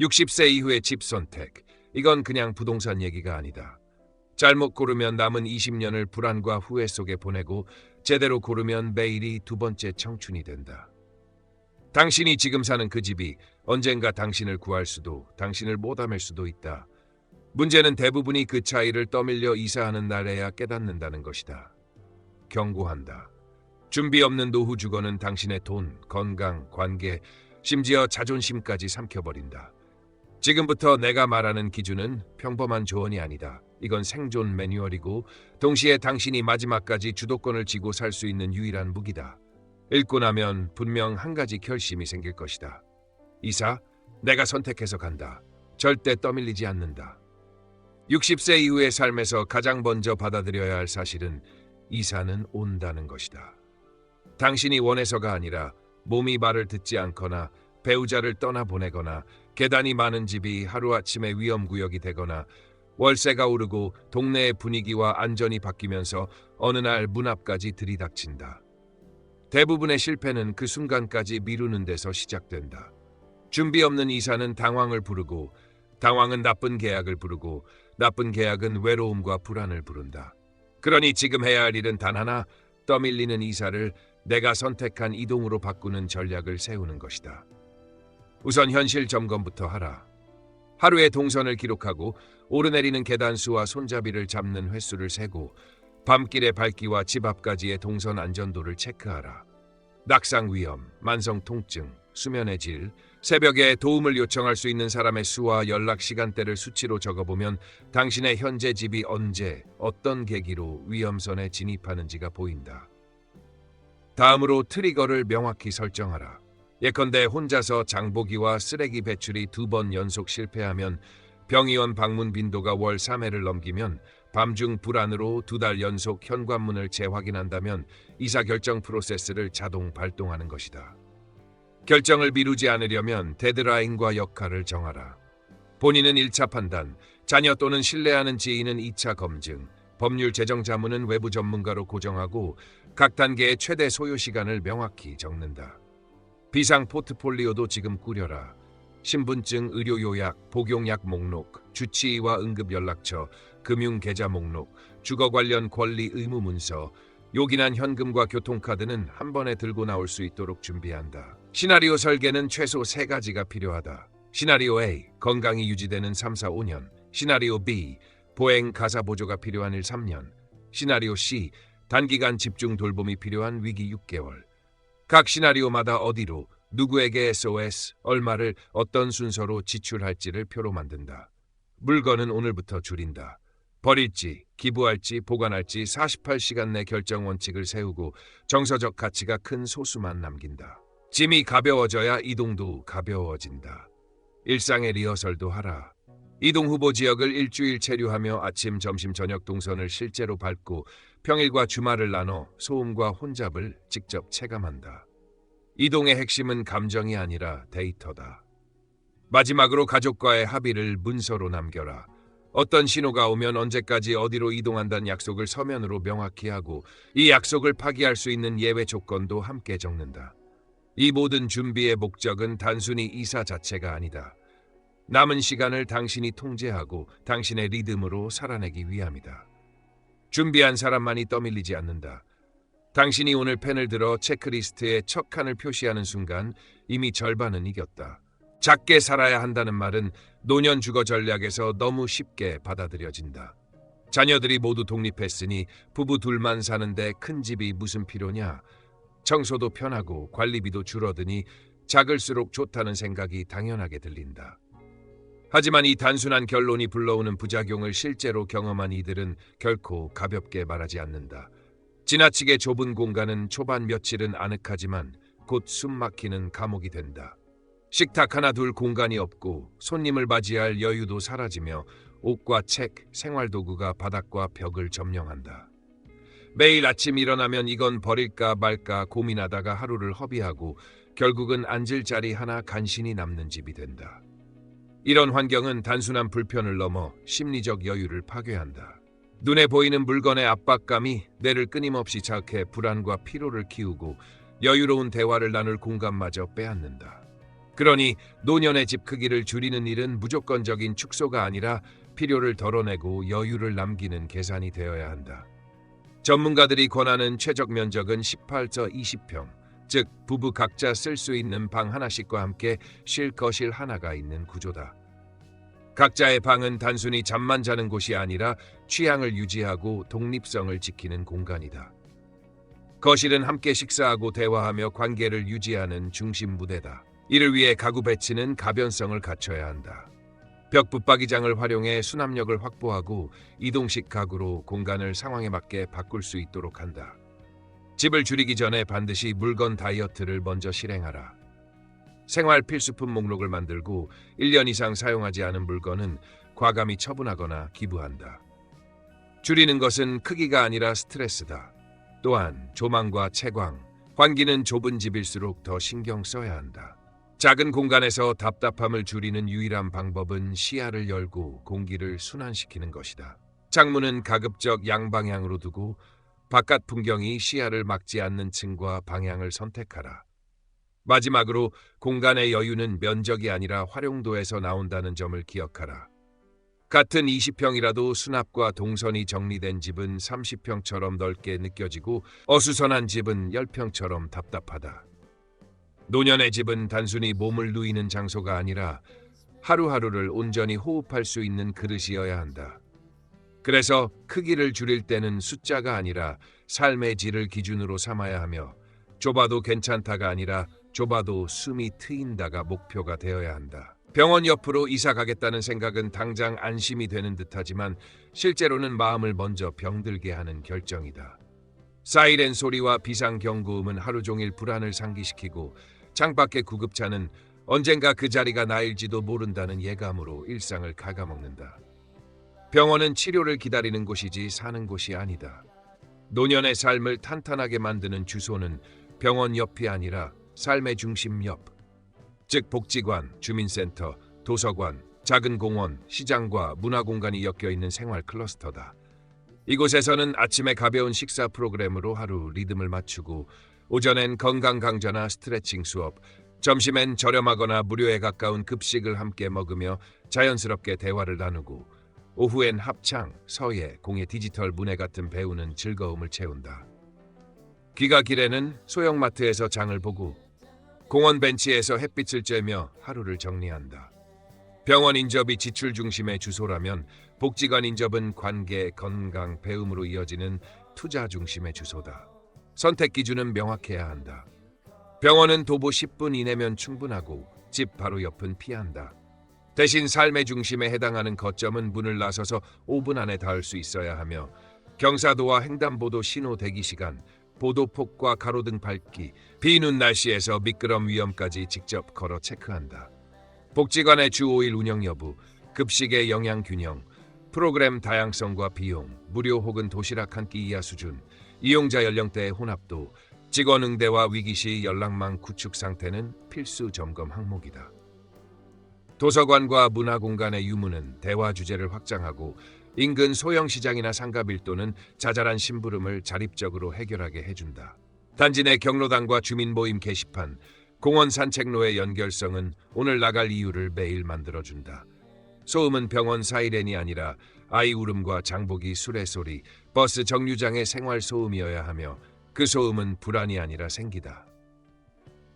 60세 이후의 집 선택. 이건 그냥 부동산 얘기가 아니다. 잘못 고르면 남은 20년을 불안과 후회 속에 보내고 제대로 고르면 매일이 두 번째 청춘이 된다. 당신이 지금 사는 그 집이 언젠가 당신을 구할 수도 당신을 못 안을 수도 있다. 문제는 대부분이 그 차이를 떠밀려 이사하는 날에야 깨닫는다는 것이다. 경고한다. 준비 없는 노후 주거는 당신의 돈, 건강, 관계, 심지어 자존심까지 삼켜버린다. 지금부터 내가 말하는 기준은 평범한 조언이 아니다. 이건 생존 매뉴얼이고 동시에 당신이 마지막까지 주도권을 쥐고 살 수 있는 유일한 무기다. 읽고 나면 분명 한 가지 결심이 생길 것이다. 이사, 내가 선택해서 간다. 절대 떠밀리지 않는다. 60세 이후의 삶에서 가장 먼저 받아들여야 할 사실은 이사는 온다는 것이다. 당신이 원해서가 아니라 몸이 말을 듣지 않거나 배우자를 떠나보내거나 계단이 많은 집이 하루아침에 위험구역이 되거나 월세가 오르고 동네의 분위기와 안전이 바뀌면서 어느 날 문 앞까지 들이닥친다. 대부분의 실패는 그 순간까지 미루는 데서 시작된다. 준비 없는 이사는 당황을 부르고 당황은 나쁜 계약을 부르고 나쁜 계약은 외로움과 불안을 부른다. 그러니 지금 해야 할 일은 단 하나, 떠밀리는 이사를 내가 선택한 이동으로 바꾸는 전략을 세우는 것이다. 우선 현실 점검부터 하라. 하루의 동선을 기록하고 오르내리는 계단 수와 손잡이를 잡는 횟수를 세고 밤길의 밝기와 집 앞까지의 동선 안전도를 체크하라. 낙상 위험, 만성 통증, 수면의 질, 새벽에 도움을 요청할 수 있는 사람의 수와 연락 시간대를 수치로 적어보면 당신의 현재 집이 언제, 어떤 계기로 위험선에 진입하는지가 보인다. 다음으로 트리거를 명확히 설정하라. 예컨대 혼자서 장보기와 쓰레기 배출이 2번 연속 실패하면 병의원 방문 빈도가 월 3회를 넘기면 밤중 불안으로 2달 연속 현관문을 재확인한다면 이사결정 프로세스를 자동 발동하는 것이다. 결정을 미루지 않으려면 데드라인과 역할을 정하라. 본인은 1차 판단, 자녀 또는 신뢰하는 지인은 2차 검증, 법률 제정 자문은 외부 전문가로 고정하고 각 단계의 최대 소요 시간을 명확히 적는다. 비상 포트폴리오도 지금 꾸려라. 신분증, 의료 요약, 복용약 목록, 주치의와 응급 연락처, 금융 계좌 목록, 주거 관련 권리 의무 문서, 요긴한 현금과 교통카드는 한 번에 들고 나올 수 있도록 준비한다. 시나리오 설계는 최소 3가지가 필요하다. 시나리오 A, 건강이 유지되는 3, 4, 5년. 시나리오 B, 보행 가사 보조가 필요한 1, 3년. 시나리오 C, 단기간 집중 돌봄이 필요한 위기 6개월. 각 시나리오마다 어디로, 누구에게 SOS, 얼마를 어떤 순서로 지출할지를 표로 만든다. 물건은 오늘부터 줄인다. 버릴지, 기부할지, 보관할지 48시간 내 결정 원칙을 세우고 정서적 가치가 큰 소수만 남긴다. 짐이 가벼워져야 이동도 가벼워진다. 일상의 리허설도 하라. 이동 후보 지역을 일주일 체류하며 아침, 점심, 저녁 동선을 실제로 밟고 평일과 주말을 나눠 소음과 혼잡을 직접 체감한다. 이동의 핵심은 감정이 아니라 데이터다. 마지막으로 가족과의 합의를 문서로 남겨라. 어떤 신호가 오면 언제까지 어디로 이동한다는 약속을 서면으로 명확히 하고 이 약속을 파기할 수 있는 예외 조건도 함께 적는다. 이 모든 준비의 목적은 단순히 이사 자체가 아니다. 남은 시간을 당신이 통제하고 당신의 리듬으로 살아내기 위함이다. 준비한 사람만이 떠밀리지 않는다. 당신이 오늘 펜을 들어 체크리스트에 첫 칸을 표시하는 순간 이미 절반은 이겼다. 작게 살아야 한다는 말은 노년 주거 전략에서 너무 쉽게 받아들여진다. 자녀들이 모두 독립했으니 부부 둘만 사는데 큰 집이 무슨 필요냐? 청소도 편하고 관리비도 줄어드니 작을수록 좋다는 생각이 당연하게 들린다. 하지만 이 단순한 결론이 불러오는 부작용을 실제로 경험한 이들은 결코 가볍게 말하지 않는다. 지나치게 좁은 공간은 초반 며칠은 아늑하지만 곧 숨막히는 감옥이 된다. 식탁 하나 둘 공간이 없고 손님을 맞이할 여유도 사라지며 옷과 책, 생활도구가 바닥과 벽을 점령한다. 매일 아침 일어나면 이건 버릴까 말까 고민하다가 하루를 허비하고 결국은 앉을 자리 하나 간신히 남는 집이 된다. 이런 환경은 단순한 불편을 넘어 심리적 여유를 파괴한다. 눈에 보이는 물건의 압박감이 뇌를 끊임없이 자극해 불안과 피로를 키우고 여유로운 대화를 나눌 공간마저 빼앗는다. 그러니 노년의 집 크기를 줄이는 일은 무조건적인 축소가 아니라 필요를 덜어내고 여유를 남기는 계산이 되어야 한다. 전문가들이 권하는 최적 면적은 18서 20평, 즉 부부 각자 쓸 수 있는 방 하나씩과 함께 쉴 거실 하나가 있는 구조다. 각자의 방은 단순히 잠만 자는 곳이 아니라 취향을 유지하고 독립성을 지키는 공간이다. 거실은 함께 식사하고 대화하며 관계를 유지하는 중심 무대다. 이를 위해 가구 배치는 가변성을 갖춰야 한다. 벽 붙박이장을 활용해 수납력을 확보하고 이동식 가구로 공간을 상황에 맞게 바꿀 수 있도록 한다. 집을 줄이기 전에 반드시 물건 다이어트를 먼저 실행하라. 생활 필수품 목록을 만들고 1년 이상 사용하지 않은 물건은 과감히 처분하거나 기부한다. 줄이는 것은 크기가 아니라 스트레스다. 또한 조망과 채광, 환기는 좁은 집일수록 더 신경 써야 한다. 작은 공간에서 답답함을 줄이는 유일한 방법은 시야를 열고 공기를 순환시키는 것이다. 창문은 가급적 양방향으로 두고 바깥 풍경이 시야를 막지 않는 층과 방향을 선택하라. 마지막으로 공간의 여유는 면적이 아니라 활용도에서 나온다는 점을 기억하라. 같은 20평이라도 수납과 동선이 정리된 집은 30평처럼 넓게 느껴지고 어수선한 집은 10평처럼 답답하다. 노년의 집은 단순히 몸을 누이는 장소가 아니라 하루하루를 온전히 호흡할 수 있는 그릇이어야 한다. 그래서 크기를 줄일 때는 숫자가 아니라 삶의 질을 기준으로 삼아야 하며 좁아도 괜찮다가 아니라 좁아도 숨이 트인다가 목표가 되어야 한다. 병원 옆으로 이사 가겠다는 생각은 당장 안심이 되는 듯하지만 실제로는 마음을 먼저 병들게 하는 결정이다. 사이렌 소리와 비상경고음은 하루 종일 불안을 상기시키고 창밖의 구급차는 언젠가 그 자리가 나일지도 모른다는 예감으로 일상을 갉아먹는다. 병원은 치료를 기다리는 곳이지 사는 곳이 아니다. 노년의 삶을 탄탄하게 만드는 주소는 병원 옆이 아니라 삶의 중심 옆, 즉 복지관, 주민센터, 도서관, 작은 공원, 시장과 문화공간이 엮여있는 생활 클러스터다. 이곳에서는 아침에 가벼운 식사 프로그램으로 하루 리듬을 맞추고 오전엔 건강 강좌나 스트레칭 수업, 점심엔 저렴하거나 무료에 가까운 급식을 함께 먹으며 자연스럽게 대화를 나누고 오후엔 합창, 서예, 공예, 디지털 문해 같은 배우는 즐거움을 채운다. 귀가 길에는 소형마트에서 장을 보고 공원 벤치에서 햇빛을 쬐며 하루를 정리한다. 병원 인접이 지출 중심의 주소라면 복지관 인접은 관계, 건강, 배움으로 이어지는 투자 중심의 주소다. 선택 기준은 명확해야 한다. 병원은 도보 10분 이내면 충분하고 집 바로 옆은 피한다. 대신 삶의 중심에 해당하는 거점은 문을 나서서 5분 안에 닿을 수 있어야 하며 경사도와 횡단보도 신호 대기 시간, 보도폭과 가로등 밝기, 비눈 날씨에서 미끄럼 위험까지 직접 걸어 체크한다. 복지관의 주 5일 운영 여부, 급식의 영양 균형, 프로그램 다양성과 비용, 무료 혹은 도시락 한 끼 이하 수준, 이용자 연령대의 혼합도, 직원 응대와 위기 시 연락망 구축 상태는 필수 점검 항목이다. 도서관과 문화공간의 유무는 대화 주제를 확장하고 인근 소형시장이나 상가밀도는 자잘한 심부름을 자립적으로 해결하게 해준다. 단지 내 경로당과 주민모임 게시판, 공원 산책로의 연결성은 오늘 나갈 이유를 매일 만들어준다. 소음은 병원 사이렌이 아니라 아이 울음과 장보기 수레소리, 버스 정류장의 생활 소음이어야 하며 그 소음은 불안이 아니라 생기다.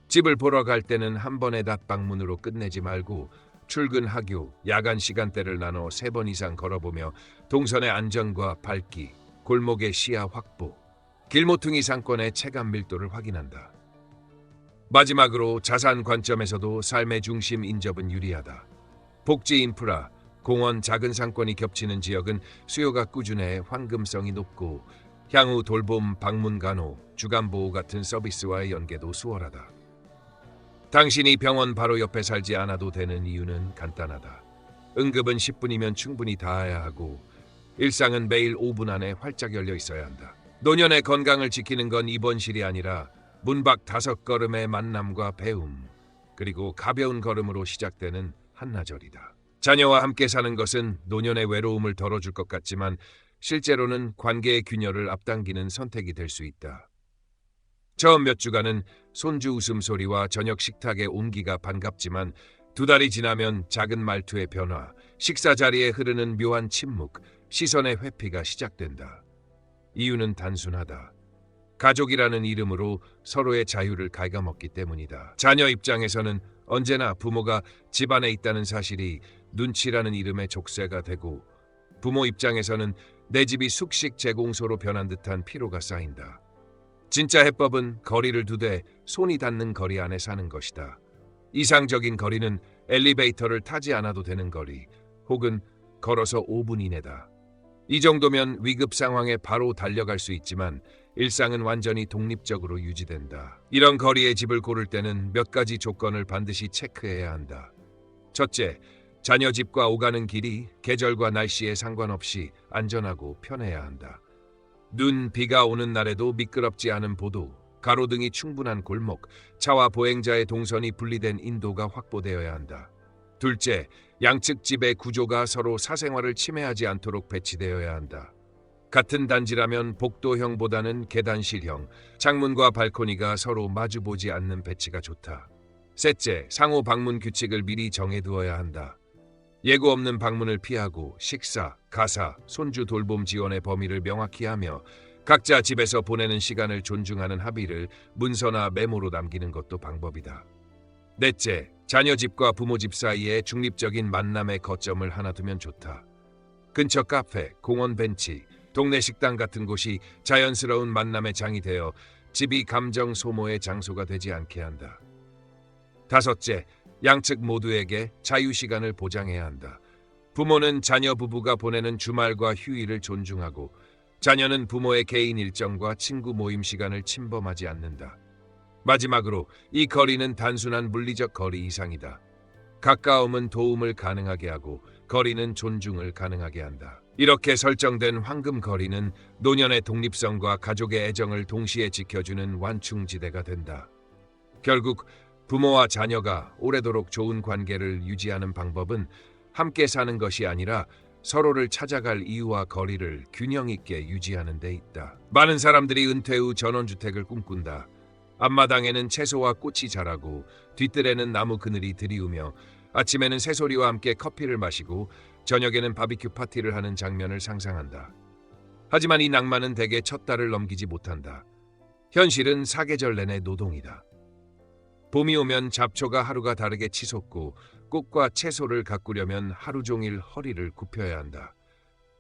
집을 보러 갈 때는 한 번의 닷방문으로 끝내지 말고 출근, 학교, 야간 시간대를 나눠 3번 이상 걸어보며 동선의 안전과 밝기, 골목의 시야 확보, 길모퉁이 상권의 체감 밀도를 확인한다. 마지막으로 자산 관점에서도 삶의 중심 인접은 유리하다. 복지 인프라, 공원, 작은 상권이 겹치는 지역은 수요가 꾸준해 황금성이 높고 향후 돌봄, 방문 간호, 주간보호 같은 서비스와의 연계도 수월하다. 당신이 병원 바로 옆에 살지 않아도 되는 이유는 간단하다. 응급은 10분이면 충분히 닿아야 하고 일상은 매일 5분 안에 활짝 열려 있어야 한다. 노년의 건강을 지키는 건 입원실이 아니라 문 밖 5걸음의 만남과 배움, 그리고 가벼운 걸음으로 시작되는 한나절이다. 자녀와 함께 사는 것은 노년의 외로움을 덜어줄 것 같지만 실제로는 관계의 균열을 앞당기는 선택이 될 수 있다. 처음 몇 주간은 손주 웃음소리와 저녁 식탁의 온기가 반갑지만 2달이 지나면 작은 말투의 변화, 식사 자리에 흐르는 묘한 침묵, 시선의 회피가 시작된다. 이유는 단순하다. 가족이라는 이름으로 서로의 자유를 갉아먹기 때문이다. 자녀 입장에서는 언제나 부모가 집안에 있다는 사실이 눈치라는 이름의 족쇄가 되고, 부모 입장에서는 내 집이 숙식 제공소로 변한 듯한 피로가 쌓인다. 진짜 해법은 거리를 두되 손이 닿는 거리 안에 사는 것이다. 이상적인 거리는 엘리베이터를 타지 않아도 되는 거리, 혹은 걸어서 5분 이내다. 이 정도면 위급 상황에 바로 달려갈 수 있지만 일상은 완전히 독립적으로 유지된다. 이런 거리의 집을 고를 때는 몇 가지 조건을 반드시 체크해야 한다. 첫째, 자녀 집과 오가는 길이 계절과 날씨에 상관없이 안전하고 편해야 한다. 눈, 비가 오는 날에도 미끄럽지 않은 보도, 가로등이 충분한 골목, 차와 보행자의 동선이 분리된 인도가 확보되어야 한다. 둘째, 양측 집의 구조가 서로 사생활을 침해하지 않도록 배치되어야 한다. 같은 단지라면 복도형보다는 계단실형, 창문과 발코니가 서로 마주보지 않는 배치가 좋다. 셋째, 상호 방문 규칙을 미리 정해두어야 한다. 예고 없는 방문을 피하고 식사, 가사, 손주 돌봄 지원의 범위를 명확히 하며 각자 집에서 보내는 시간을 존중하는 합의를 문서나 메모로 남기는 것도 방법이다. 넷째, 자녀 집과 부모 집 사이에 중립적인 만남의 거점을 하나 두면 좋다. 근처 카페, 공원 벤치, 동네 식당 같은 곳이 자연스러운 만남의 장이 되어 집이 감정 소모의 장소가 되지 않게 한다. 다섯째, 양측 모두에게 자유시간을 보장해야 한다. 부모는 자녀 부부가 보내는 주말과 휴일을 존중하고, 자녀는 부모의 개인 일정과 친구 모임 시간을 침범하지 않는다. 마지막으로 이 거리는 단순한 물리적 거리 이상이다. 가까움은 도움을 가능하게 하고 거리는 존중을 가능하게 한다. 이렇게 설정된 황금 거리는 노년의 독립성과 가족의 애정을 동시에 지켜주는 완충지대가 된다. 결국 부모와 자녀가 오래도록 좋은 관계를 유지하는 방법은 함께 사는 것이 아니라 서로를 찾아갈 이유와 거리를 균형 있게 유지하는 데 있다. 많은 사람들이 은퇴 후 전원주택을 꿈꾼다. 앞마당에는 채소와 꽃이 자라고 뒷뜰에는 나무 그늘이 드리우며 아침에는 새소리와 함께 커피를 마시고 저녁에는 바비큐 파티를 하는 장면을 상상한다. 하지만 이 낭만은 대개 첫 달을 넘기지 못한다. 현실은 사계절 내내 노동이다. 봄이 오면 잡초가 하루가 다르게 치솟고 꽃과 채소를 가꾸려면 하루 종일 허리를 굽혀야 한다.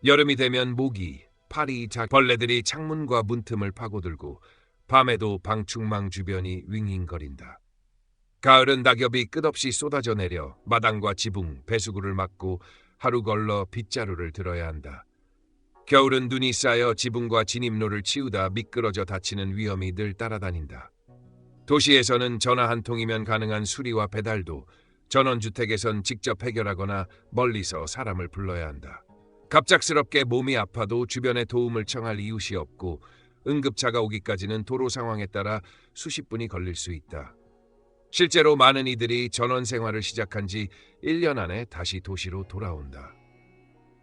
여름이 되면 모기, 파리, 벌레들이 창문과 문틈을 파고들고 밤에도 방충망 주변이 윙윙거린다. 가을은 낙엽이 끝없이 쏟아져 내려 마당과 지붕, 배수구를 막고 하루 걸러 빗자루를 들어야 한다. 겨울은 눈이 쌓여 지붕과 진입로를 치우다 미끄러져 다치는 위험이 늘 따라다닌다. 도시에서는 전화 한 통이면 가능한 수리와 배달도 전원주택에선 직접 해결하거나 멀리서 사람을 불러야 한다. 갑작스럽게 몸이 아파도 주변에 도움을 청할 이웃이 없고 응급차가 오기까지는 도로 상황에 따라 수십 분이 걸릴 수 있다. 실제로 많은 이들이 전원 생활을 시작한 지 1년 안에 다시 도시로 돌아온다.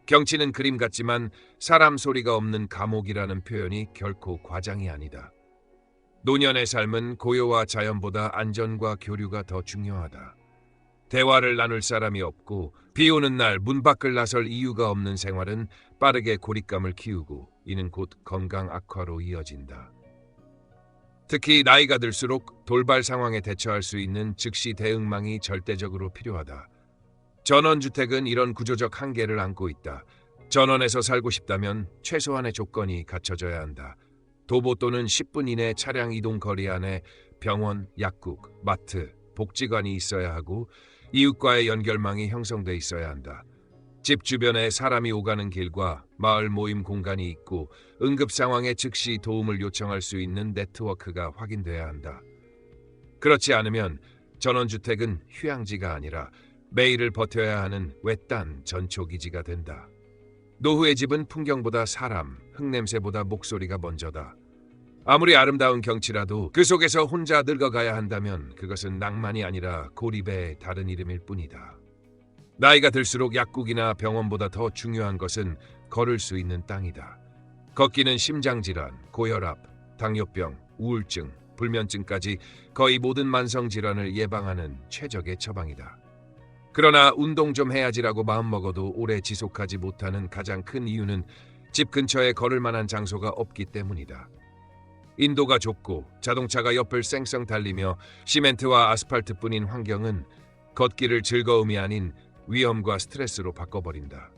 경치는 그림 같지만 사람 소리가 없는 감옥이라는 표현이 결코 과장이 아니다. 노년의 삶은 고요와 자연보다 안전과 교류가 더 중요하다. 대화를 나눌 사람이 없고 비 오는 날 문 밖을 나설 이유가 없는 생활은 빠르게 고립감을 키우고 이는 곧 건강 악화로 이어진다. 특히 나이가 들수록 돌발 상황에 대처할 수 있는 즉시 대응망이 절대적으로 필요하다. 전원주택은 이런 구조적 한계를 안고 있다. 전원에서 살고 싶다면 최소한의 조건이 갖춰져야 한다. 도보 또는 10분 이내 차량 이동 거리 안에 병원, 약국, 마트, 복지관이 있어야 하고 이웃과의 연결망이 형성돼 있어야 한다. 집 주변에 사람이 오가는 길과 마을 모임 공간이 있고 응급 상황에 즉시 도움을 요청할 수 있는 네트워크가 확인돼야 한다. 그렇지 않으면 전원주택은 휴양지가 아니라 매일을 버텨야 하는 외딴 전초기지가 된다. 노후의 집은 풍경보다 사람, 흙냄새보다 목소리가 먼저다. 아무리 아름다운 경치라도 그 속에서 혼자 늙어가야 한다면 그것은 낭만이 아니라 고립의 다른 이름일 뿐이다. 나이가 들수록 약국이나 병원보다 더 중요한 것은 걸을 수 있는 땅이다. 걷기는 심장질환, 고혈압, 당뇨병, 우울증, 불면증까지 거의 모든 만성 질환을 예방하는 최적의 처방이다. 그러나 운동 좀 해야지라고 마음먹어도 오래 지속하지 못하는 가장 큰 이유는 집 근처에 걸을 만한 장소가 없기 때문이다. 인도가 좁고 자동차가 옆을 쌩쌩 달리며 시멘트와 아스팔트뿐인 환경은 걷기를 즐거움이 아닌 위험과 스트레스로 바꿔버린다.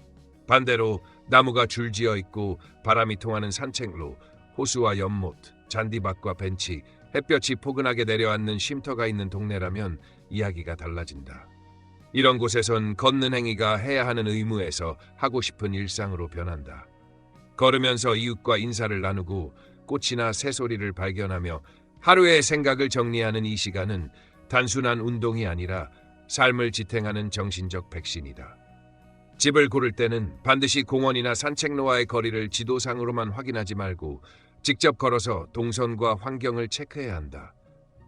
반대로 나무가 줄지어 있고 바람이 통하는 산책로, 호수와 연못, 잔디밭과 벤치, 햇볕이 포근하게 내려앉는 쉼터가 있는 동네라면 이야기가 달라진다. 이런 곳에선 걷는 행위가 해야 하는 의무에서 하고 싶은 일상으로 변한다. 걸으면서 이웃과 인사를 나누고 꽃이나 새소리를 발견하며 하루의 생각을 정리하는 이 시간은 단순한 운동이 아니라 삶을 지탱하는 정신적 백신이다. 집을 고를 때는 반드시 공원이나 산책로와의 거리를 지도상으로만 확인하지 말고 직접 걸어서 동선과 환경을 체크해야 한다.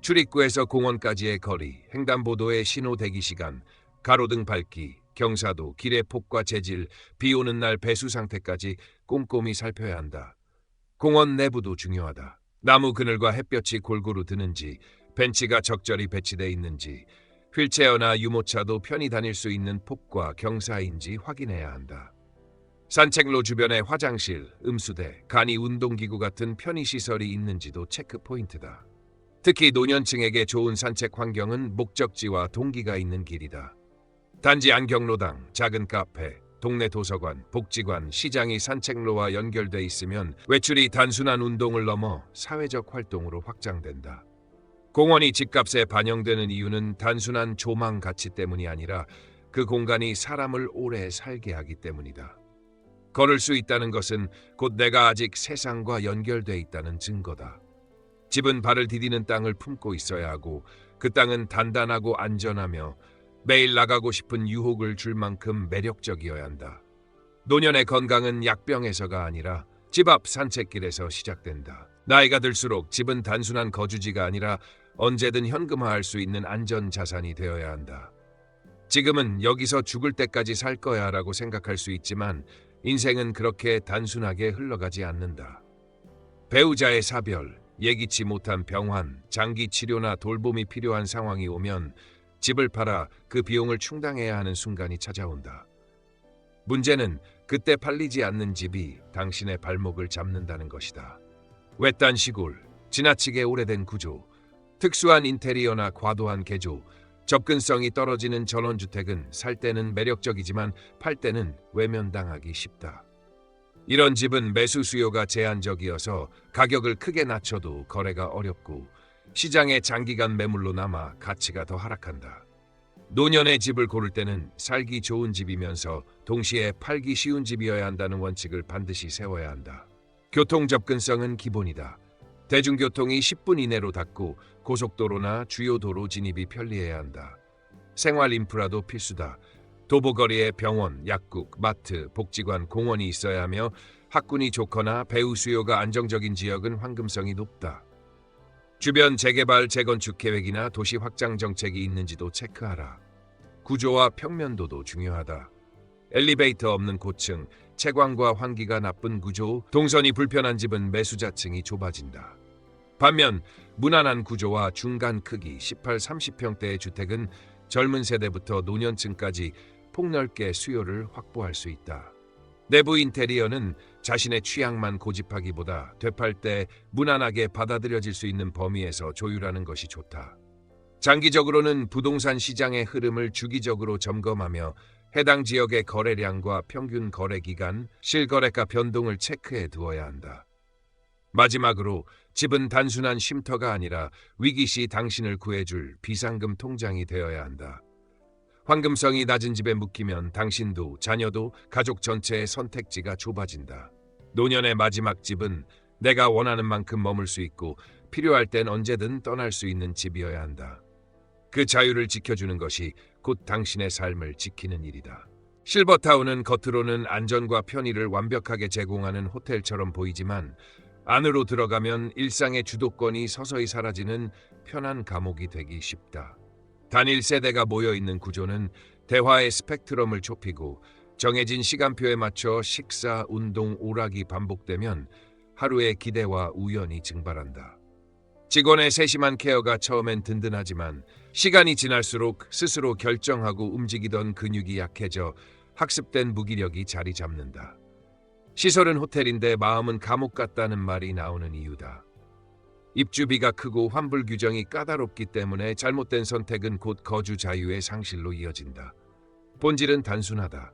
출입구에서 공원까지의 거리, 횡단보도의 신호 대기 시간, 가로등 밝기, 경사도, 길의 폭과 재질, 비 오는 날 배수 상태까지 꼼꼼히 살펴야 한다. 공원 내부도 중요하다. 나무 그늘과 햇볕이 골고루 드는지, 벤치가 적절히 배치되어 있는지, 휠체어나 유모차도 편히 다닐 수 있는 폭과 경사인지 확인해야 한다. 산책로 주변에 화장실, 음수대, 간이 운동기구 같은 편의시설이 있는지도 체크 포인트다. 특히 노년층에게 좋은 산책 환경은 목적지와 동기가 있는 길이다. 단지 안경로당, 작은 카페, 동네 도서관, 복지관, 시장이 산책로와 연결돼 있으면 외출이 단순한 운동을 넘어 사회적 활동으로 확장된다. 공원이 집값에 반영되는 이유는 단순한 조망 가치 때문이 아니라 그 공간이 사람을 오래 살게 하기 때문이다. 걸을 수 있다는 것은 곧 내가 아직 세상과 연결돼 있다는 증거다. 집은 발을 디디는 땅을 품고 있어야 하고 그 땅은 단단하고 안전하며 매일 나가고 싶은 유혹을 줄 만큼 매력적이어야 한다. 노년의 건강은 약병에서가 아니라 집 앞 산책길에서 시작된다. 나이가 들수록 집은 단순한 거주지가 아니라 언제든 현금화할 수 있는 안전 자산이 되어야 한다. 지금은 여기서 죽을 때까지 살 거야 라고 생각할 수 있지만 인생은 그렇게 단순하게 흘러가지 않는다. 배우자의 사별, 예기치 못한 병환, 장기 치료나 돌봄이 필요한 상황이 오면 집을 팔아 그 비용을 충당해야 하는 순간이 찾아온다. 문제는 그때 팔리지 않는 집이 당신의 발목을 잡는다는 것이다. 외딴 시골, 지나치게 오래된 구조, 특수한 인테리어나 과도한 개조, 접근성이 떨어지는 전원주택은 살 때는 매력적이지만 팔 때는 외면당하기 쉽다. 이런 집은 매수 수요가 제한적이어서 가격을 크게 낮춰도 거래가 어렵고 시장에 장기간 매물로 남아 가치가 더 하락한다. 노년의 집을 고를 때는 살기 좋은 집이면서 동시에 팔기 쉬운 집이어야 한다는 원칙을 반드시 세워야 한다. 교통 접근성은 기본이다. 대중교통이 10분 이내로 닿고 고속도로나 주요 도로 진입이 편리해야 한다. 생활 인프라도 필수다. 도보거리에 병원, 약국, 마트, 복지관, 공원이 있어야 하며 학군이 좋거나 배우 수요가 안정적인 지역은 황금성이 높다. 주변 재개발, 재건축 계획이나 도시 확장 정책이 있는지도 체크하라. 구조와 평면도도 중요하다. 엘리베이터 없는 고층, 채광과 환기가 나쁜 구조, 동선이 불편한 집은 매수자층이 좁아진다. 반면 무난한 구조와 중간 크기 18, 30평대의 주택은 젊은 세대부터 노년층까지 폭넓게 수요를 확보할 수 있다. 내부 인테리어는 자신의 취향만 고집하기보다 되팔 때 무난하게 받아들여질 수 있는 범위에서 조율하는 것이 좋다. 장기적으로는 부동산 시장의 흐름을 주기적으로 점검하며 해당 지역의 거래량과 평균 거래 기간, 실거래가 변동을 체크해 두어야 한다. 마지막으로 집은 단순한 쉼터가 아니라 위기 시 당신을 구해줄 비상금 통장이 되어야 한다. 황금성이 낮은 집에 묵히면 당신도 자녀도 가족 전체의 선택지가 좁아진다. 노년의 마지막 집은 내가 원하는 만큼 머물 수 있고 필요할 땐 언제든 떠날 수 있는 집이어야 한다. 그 자유를 지켜주는 것이 곧 당신의 삶을 지키는 일이다. 실버타운은 겉으로는 안전과 편의를 완벽하게 제공하는 호텔처럼 보이지만 안으로 들어가면 일상의 주도권이 서서히 사라지는 편한 감옥이 되기 쉽다. 단일 세대가 모여있는 구조는 대화의 스펙트럼을 좁히고 정해진 시간표에 맞춰 식사, 운동, 오락이 반복되면 하루의 기대와 우연이 증발한다. 직원의 세심한 케어가 처음엔 든든하지만 시간이 지날수록 스스로 결정하고 움직이던 근육이 약해져 학습된 무기력이 자리 잡는다. 시설은 호텔인데 마음은 감옥 같다는 말이 나오는 이유다. 입주비가 크고 환불 규정이 까다롭기 때문에 잘못된 선택은 곧 거주 자유의 상실로 이어진다. 본질은 단순하다.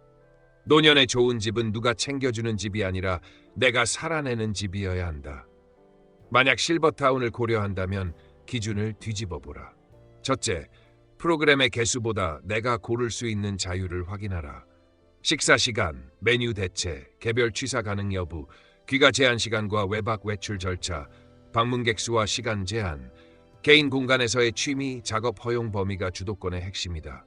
노년의 좋은 집은 누가 챙겨주는 집이 아니라 내가 살아내는 집이어야 한다. 만약 실버타운을 고려한다면 기준을 뒤집어보라. 첫째, 프로그램의 개수보다 내가 고를 수 있는 자유를 확인하라. 식사 시간, 메뉴 대체, 개별 취사 가능 여부, 귀가 제한 시간과 외박 외출 절차, 방문객 수와 시간 제한, 개인 공간에서의 취미, 작업 허용 범위가 주도권의 핵심이다.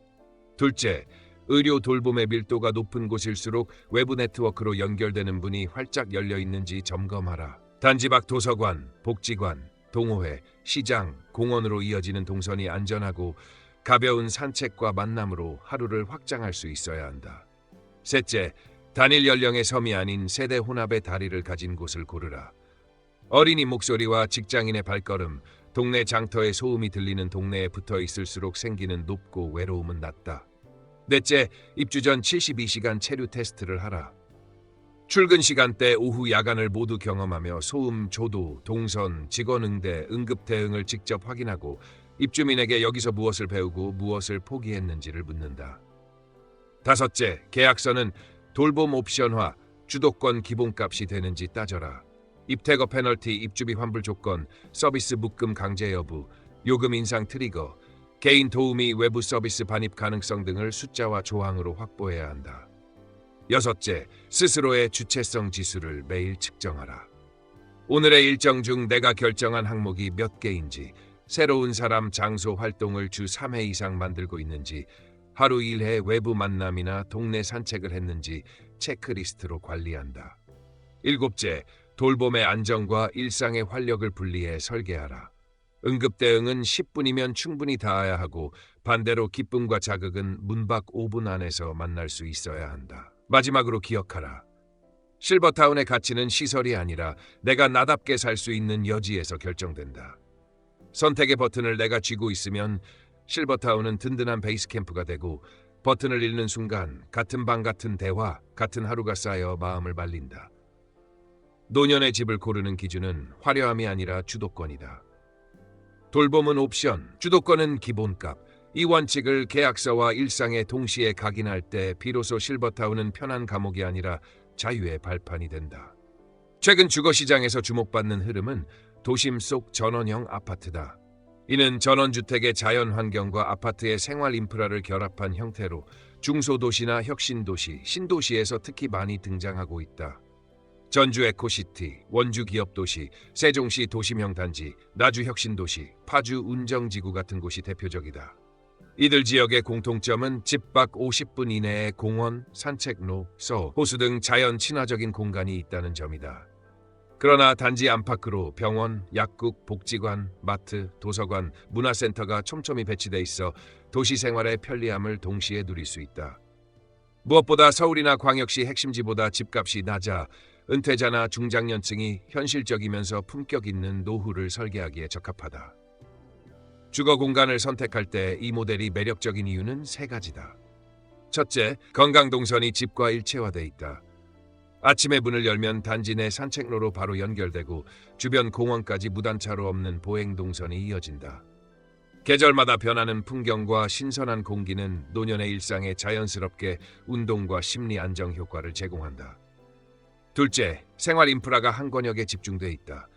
둘째, 의료 돌봄의 밀도가 높은 곳일수록 외부 네트워크로 연결되는 문이 활짝 열려 있는지 점검하라. 단지 밖 도서관, 복지관, 동호회, 시장, 공원으로 이어지는 동선이 안전하고 가벼운 산책과 만남으로 하루를 확장할 수 있어야 한다. 셋째, 단일 연령의 섬이 아닌 세대 혼합의 다리를 가진 곳을 고르라. 어린이 목소리와 직장인의 발걸음, 동네 장터의 소음이 들리는 동네에 붙어 있을수록 생기는 높고 외로움은 낮다. 넷째, 입주 전 72시간 체류 테스트를 하라. 출근 시간대, 오후 야간을 모두 경험하며 소음, 조도, 동선, 직원 응대, 응급 대응을 직접 확인하고 입주민에게 여기서 무엇을 배우고 무엇을 포기했는지를 묻는다. 다섯째, 계약서는 돌봄 옵션화, 주도권 기본값이 되는지 따져라. 입퇴거 페널티, 입주비 환불 조건, 서비스 묶음 강제 여부, 요금 인상 트리거, 개인 도우미, 외부 서비스 반입 가능성 등을 숫자와 조항으로 확보해야 한다. 여섯째, 스스로의 주체성 지수를 매일 측정하라. 오늘의 일정 중 내가 결정한 항목이 몇 개인지, 새로운 사람, 장소, 활동을 주 3회 이상 만들고 있는지, 하루 1회 외부 만남이나 동네 산책을 했는지 체크리스트로 관리한다. 일곱째, 돌봄의 안정과 일상의 활력을 분리해 설계하라. 응급 대응은 10분이면 충분히 닿아야 하고 반대로 기쁨과 자극은 문 밖 5분 안에서 만날 수 있어야 한다. 마지막으로 기억하라. 실버타운의 가치는 시설이 아니라 내가 나답게 살 수 있는 여지에서 결정된다. 선택의 버튼을 내가 쥐고 있으면 실버타운은 든든한 베이스 캠프가 되고 버튼을 잃는 순간 같은 방, 같은 대화, 같은 하루가 쌓여 마음을 말린다. 노년의 집을 고르는 기준은 화려함이 아니라 주도권이다. 돌봄은 옵션, 주도권은 기본값. 이 원칙을 계약서와 일상에 동시에 각인할 때 비로소 실버타운은 편한 감옥이 아니라 자유의 발판이 된다. 최근 주거시장에서 주목받는 흐름은 도심 속 전원형 아파트다. 이는 전원주택의 자연환경과 아파트의 생활 인프라를 결합한 형태로 중소도시나 혁신도시, 신도시에서 특히 많이 등장하고 있다. 전주 에코시티, 원주 기업도시, 세종시 도심형 단지, 나주 혁신도시, 파주 운정지구 같은 곳이 대표적이다. 이들 지역의 공통점은 집 밖 50분 이내에 공원, 산책로, 서, 호수 등 자연 친화적인 공간이 있다는 점이다. 그러나 단지 안팎으로 병원, 약국, 복지관, 마트, 도서관, 문화센터가 촘촘히 배치돼 있어 도시 생활의 편리함을 동시에 누릴 수 있다. 무엇보다 서울이나 광역시 핵심지보다 집값이 낮아 은퇴자나 중장년층이 현실적이면서 품격 있는 노후를 설계하기에 적합하다. 주거 공간을 선택할 때 이 모델이 매력적인 이유는 세 가지다. 첫째, 건강 동선이 집과 일체화돼 있다. 아침에 문을 열면 단지 내 산책로로 바로 연결되고 주변 공원까지 무단차로 없는 보행 동선이 이어진다. 계절마다 변하는 풍경과 신선한 공기는 노년의 일상에 자연스럽게 운동과 심리 안정 효과를 제공한다. 둘째, 생활 인프라가 한 권역에 집중돼 있다.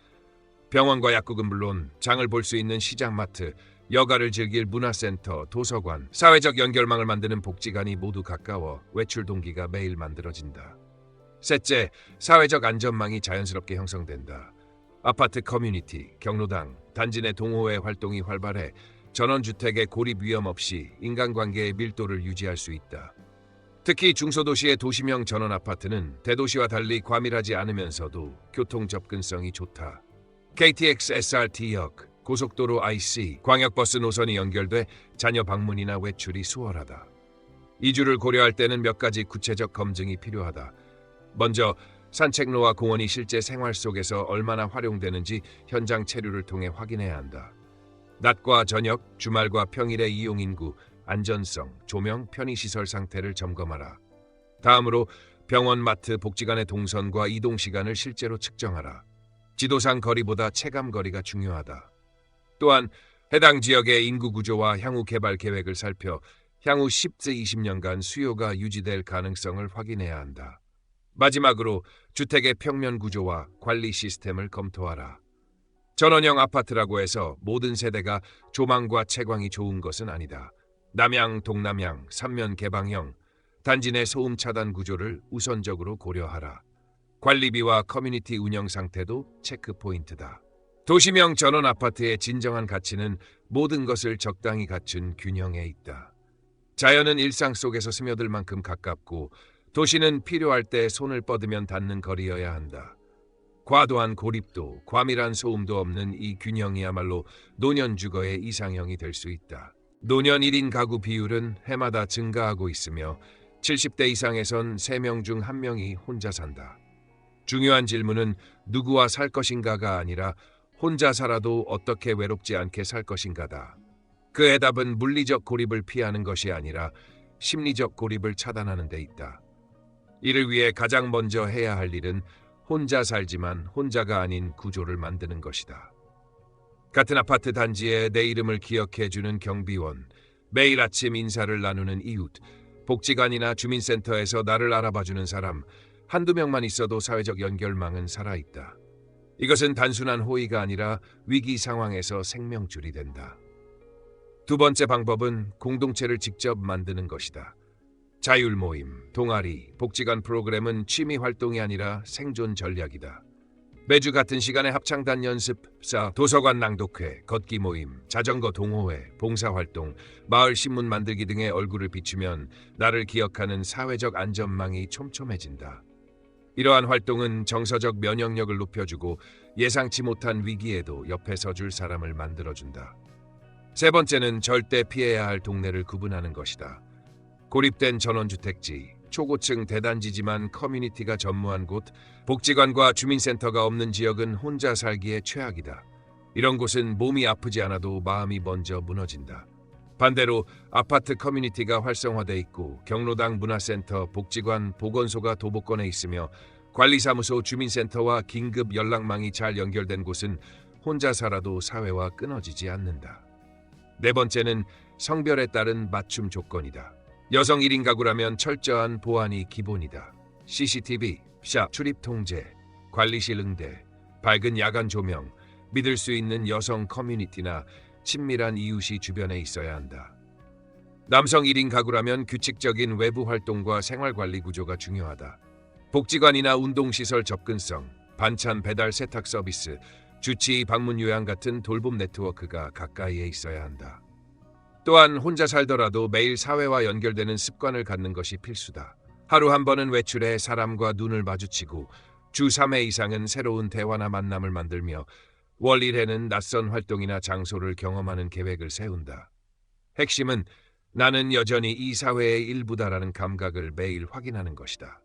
병원과 약국은 물론 장을 볼 수 있는 시장마트, 여가를 즐길 문화센터, 도서관, 사회적 연결망을 만드는 복지관이 모두 가까워 외출 동기가 매일 만들어진다. 셋째, 사회적 안전망이 자연스럽게 형성된다. 아파트 커뮤니티, 경로당, 단지 내 동호회 활동이 활발해 전원주택의 고립 위험 없이 인간관계의 밀도를 유지할 수 있다. 특히 중소도시의 도심형 전원 아파트는 대도시와 달리 과밀하지 않으면서도 교통 접근성이 좋다. KTX, SRT역, 고속도로 IC, 광역버스 노선이 연결돼 자녀 방문이나 외출이 수월하다. 이주를 고려할 때는 몇 가지 구체적 검증이 필요하다. 먼저 산책로와 공원이 실제 생활 속에서 얼마나 활용되는지 현장 체류를 통해 확인해야 한다. 낮과 저녁, 주말과 평일의 이용 인구, 안전성, 조명, 편의시설 상태를 점검하라. 다음으로 병원, 마트, 복지관의 동선과 이동 시간을 실제로 측정하라. 지도상 거리보다 체감 거리가 중요하다. 또한 해당 지역의 인구 구조와 향후 개발 계획을 살펴 향후 10至 20년간 수요가 유지될 가능성을 확인해야 한다. 마지막으로 주택의 평면 구조와 관리 시스템을 검토하라. 전원형 아파트라고 해서 모든 세대가 조망과 채광이 좋은 것은 아니다. 남향, 동남향, 삼면 개방형, 단지 내 소음 차단 구조를 우선적으로 고려하라. 관리비와 커뮤니티 운영 상태도 체크 포인트다. 도시명 전원 아파트의 진정한 가치는 모든 것을 적당히 갖춘 균형에 있다. 자연은 일상 속에서 스며들 만큼 가깝고 도시는 필요할 때 손을 뻗으면 닿는 거리여야 한다. 과도한 고립도, 과밀한 소음도 없는 이 균형이야말로 노년 주거의 이상형이 될 수 있다. 노년 1인 가구 비율은 해마다 증가하고 있으며 70대 이상에선 3명 중 1명이 혼자 산다. 중요한 질문은 누구와 살 것인가가 아니라 혼자 살아도 어떻게 외롭지 않게 살 것인가다. 그 해답은 물리적 고립을 피하는 것이 아니라 심리적 고립을 차단하는 데 있다. 이를 위해 가장 먼저 해야 할 일은 혼자 살지만 혼자가 아닌 구조를 만드는 것이다. 같은 아파트 단지에 내 이름을 기억해주는 경비원, 매일 아침 인사를 나누는 이웃, 복지관이나 주민센터에서 나를 알아봐주는 사람, 한두 명만 있어도 사회적 연결망은 살아있다. 이것은 단순한 호의가 아니라 위기 상황에서 생명줄이 된다. 두 번째 방법은 공동체를 직접 만드는 것이다. 자율 모임, 동아리, 복지관 프로그램은 취미 활동이 아니라 생존 전략이다. 매주 같은 시간에 합창단 연습사, 도서관 낭독회, 걷기 모임, 자전거 동호회, 봉사활동, 마을 신문 만들기 등의 얼굴을 비추면 나를 기억하는 사회적 안전망이 촘촘해진다. 이러한 활동은 정서적 면역력을 높여주고 예상치 못한 위기에도 옆에 서줄 사람을 만들어준다. 세 번째는 절대 피해야 할 동네를 구분하는 것이다. 고립된 전원주택지, 초고층 대단지지만 커뮤니티가 전무한 곳, 복지관과 주민센터가 없는 지역은 혼자 살기에 최악이다. 이런 곳은 몸이 아프지 않아도 마음이 먼저 무너진다. 반대로 아파트 커뮤니티가 활성화돼 있고 경로당 문화센터, 복지관, 보건소가 도보권에 있으며 관리사무소, 주민센터와 긴급 연락망이 잘 연결된 곳은 혼자 살아도 사회와 끊어지지 않는다. 네 번째는 성별에 따른 맞춤 조건이다. 여성 1인 가구라면 철저한 보안이 기본이다. CCTV, 샵 출입 통제, 관리실 응대, 밝은 야간 조명, 믿을 수 있는 여성 커뮤니티나 친밀한 이웃이 주변에 있어야 한다. 남성 1인 가구라면 규칙적인 외부 활동과 생활관리 구조가 중요하다. 복지관이나 운동시설 접근성, 반찬 배달 세탁 서비스, 주치 방문 요양 같은 돌봄 네트워크가 가까이에 있어야 한다. 또한 혼자 살더라도 매일 사회와 연결되는 습관을 갖는 것이 필수다. 하루 한 번은 외출해 사람과 눈을 마주치고 주 3회 이상은 새로운 대화나 만남을 만들며 월 1회는 낯선 활동이나 장소를 경험하는 계획을 세운다. 핵심은 나는 여전히 이 사회의 일부다라는 감각을 매일 확인하는 것이다.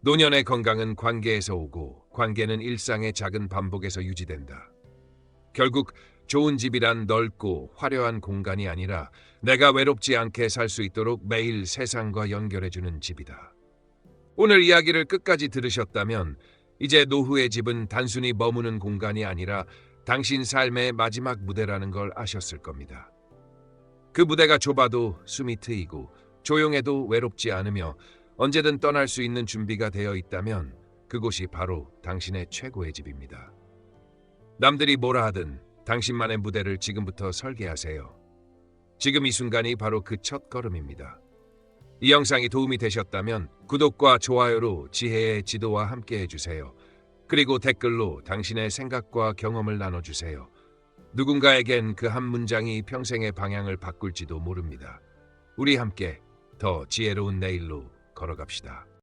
노년의 건강은 관계에서 오고 관계는 일상의 작은 반복에서 유지된다. 결국 좋은 집이란 넓고 화려한 공간이 아니라 내가 외롭지 않게 살 수 있도록 매일 세상과 연결해주는 집이다. 오늘 이야기를 끝까지 들으셨다면 이제 노후의 집은 단순히 머무는 공간이 아니라 당신 삶의 마지막 무대라는 걸 아셨을 겁니다. 그 무대가 좁아도 숨이 트이고 조용해도 외롭지 않으며 언제든 떠날 수 있는 준비가 되어 있다면 그곳이 바로 당신의 최고의 집입니다. 남들이 뭐라 하든 당신만의 무대를 지금부터 설계하세요. 지금 이 순간이 바로 그 첫 걸음입니다. 이 영상이 도움이 되셨다면 구독과 좋아요로 지혜의 지도와 함께 해주세요. 그리고 댓글로 당신의 생각과 경험을 나눠주세요. 누군가에겐 그 한 문장이 평생의 방향을 바꿀지도 모릅니다. 우리 함께 더 지혜로운 내일로 걸어갑시다.